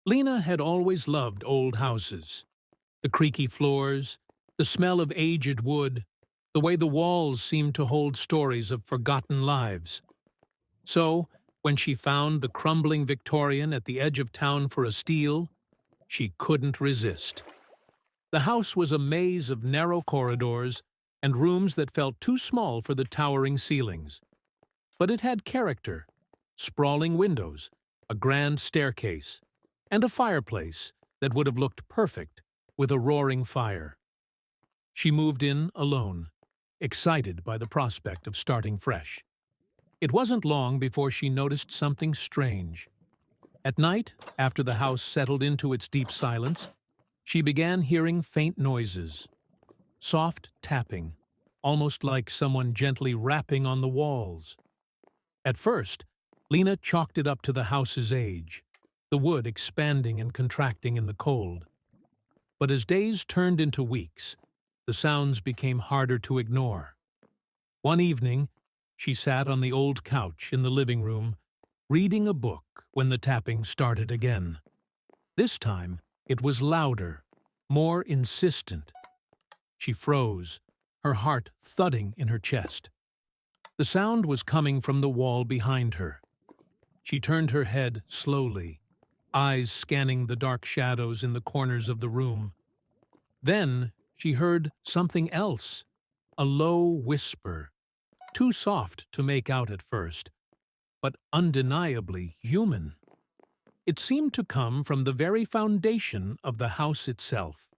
Lena had always loved old houses. The creaky floors, the smell of aged wood, the way the walls seemed to hold stories of forgotten lives. So, when she found the crumbling Victorian at the edge of town for a steal, she couldn't resist. The house was a maze of narrow corridors and rooms that felt too small for the towering ceilings. But it had character, sprawling windows, a grand staircase, and a fireplace that would have looked perfect with a roaring fire. She moved in alone, excited by the prospect of starting fresh. It wasn't long before she noticed something strange. At night, after the house settled into its deep silence, she began hearing faint noises, soft tapping, almost like someone gently rapping on the walls. At first, Lena chalked it up to the house's age, the wood expanding and contracting in the cold. But as days turned into weeks, the sounds became harder to ignore. One evening, she sat on the old couch in the living room, reading a book when the tapping started again. This time, it was louder, more insistent. She froze, her heart thudding in her chest. The sound was coming from the wall behind her. She turned her head slowly, eyes scanning the dark shadows in the corners of the room. Then she heard something else, a low whisper, too soft to make out at first, but undeniably human. It seemed to come from the very foundation of the house itself.